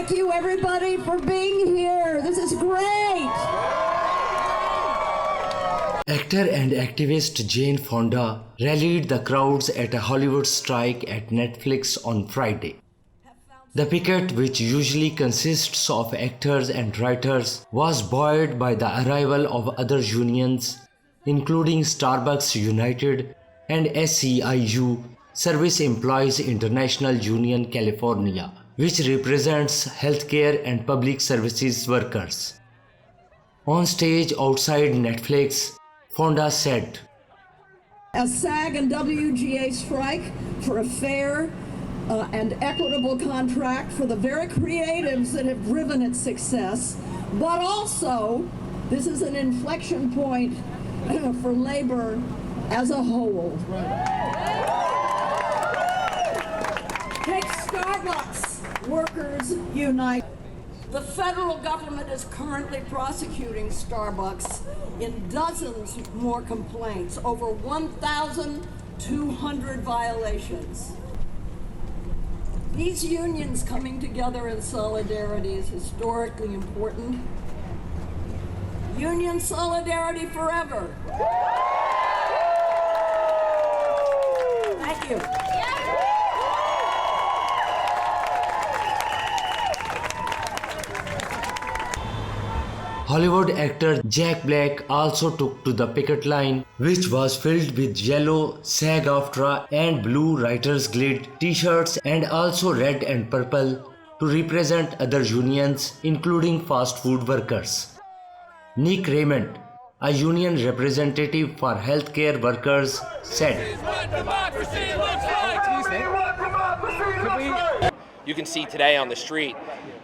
Thank you, everybody, for being here. This is great. Actor and activist Jane Fonda rallied the crowds at a Hollywood strike at Netflix on Friday. The picket, which usually consists of actors and writers, was buoyed by the arrival of other unions, including Starbucks United and SEIU, Service Employees International Union California, which represents healthcare and public services workers. On stage outside Netflix, Fonda said, A SAG and WGA strike for a fair and equitable contract for the very creatives that have driven its success, but also this is an inflection point for labor as a whole. Take Starbucks Workers Unite. The federal government is currently prosecuting Starbucks in dozens more complaints, over 1,200 violations. These unions coming together in solidarity is historically important. Union solidarity forever. Thank you. Hollywood actor Jack Black also took to the picket line, which was filled with yellow SAG-AFTRA and blue Writers Guild t-shirts and also red and purple to represent other unions, including fast food workers. Nick Raymond, a union representative for healthcare workers, said, You can see today on the street,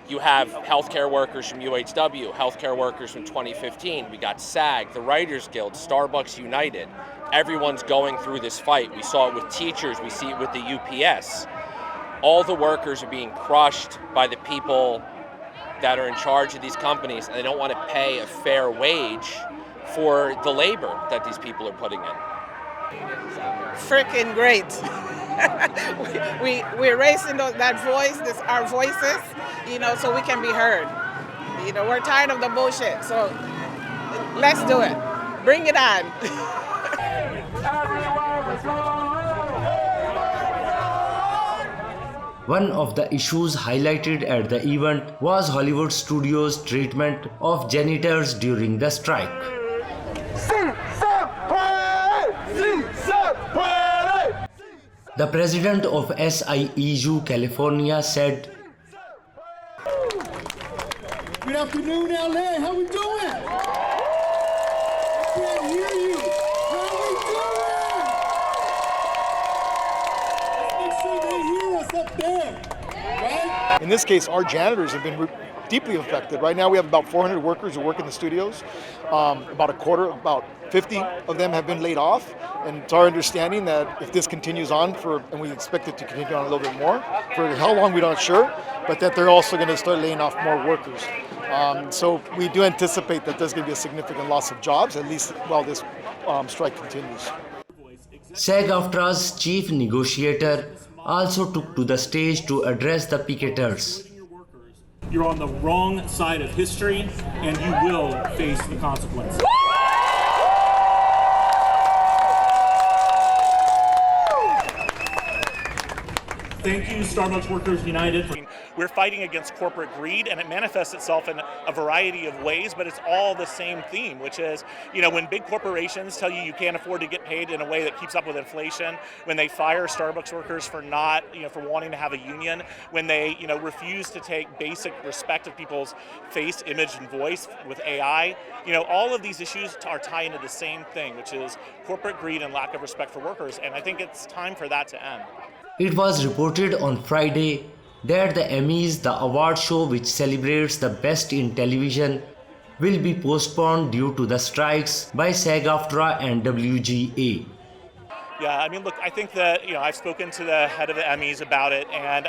you have healthcare workers from UHW, healthcare workers from 2015. We got SAG, the Writers Guild, Starbucks United. Everyone's going through this fight. We saw it with teachers, we see it with the UPS. All the workers are being crushed by the people that are in charge of these companies, and they don't want to pay a fair wage for the labor that these people are putting in. Freaking great. we're raising that voice, our voices, so we can be heard. We're tired of the bullshit, so let's do it. Bring it on. One of the issues highlighted at the event was Hollywood studios' treatment of janitors during the strike. The president of SEIU California said, Good afternoon, LA. How we doing? I can't hear you. How we doing? Let's make sure they hear us up there, right? In this case, our janitors have been deeply affected. Right now we have about 400 workers who work in the studios. About 50 of them have been laid off. And it's our understanding that if this continues on and we expect it to continue on a little bit more, for how long we're not sure, but that they're also going to start laying off more workers. So we do anticipate that there's going to be a significant loss of jobs, at least while this strike continues. SAG-AFTRA's chief negotiator also took to the stage to address the picketers. You're on the wrong side of history, and you will face the consequences. Thank you, Starbucks Workers United. We're fighting against corporate greed, and it manifests itself in a variety of ways, but it's all the same theme, which is, when big corporations tell you can't afford to get paid in a way that keeps up with inflation, when they fire Starbucks workers for not, for wanting to have a union, when they, refuse to take basic respect of people's face, image, and voice with AI, all of these issues are tied into the same thing, which is corporate greed and lack of respect for workers, and I think it's time for that to end. It was reported on Friday that the Emmys, the award show which celebrates the best in television, will be postponed due to the strikes by SAG-AFTRA and WGA. Yeah, look, I think that, I've spoken to the head of the Emmys about it, and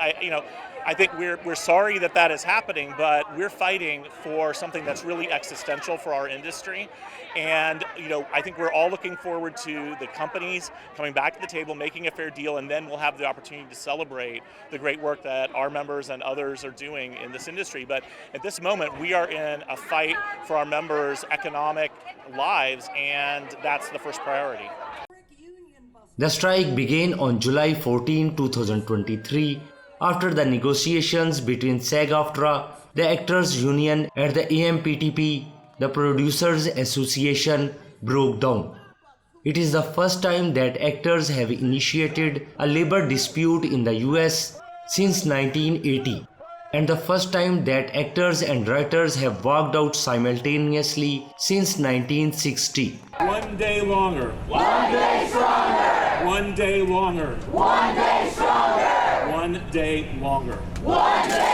I think we're sorry that that is happening, but we're fighting for something that's really existential for our industry. And I think we're all looking forward to the companies coming back to the table, making a fair deal, and then we'll have the opportunity to celebrate the great work that our members and others are doing in this industry. But at this moment, we are in a fight for our members' economic lives, and that's the first priority. The strike began on July 14, 2023, after the negotiations between SAG-AFTRA, the Actors Union, and the AMPTP, the Producers Association, broke down. It is the first time that actors have initiated a labor dispute in the US since 1980, and the first time that actors and writers have walked out simultaneously since 1960. 1 day longer. 1 day stronger. 1 day longer. 1 day stronger. 1 day longer. 1 day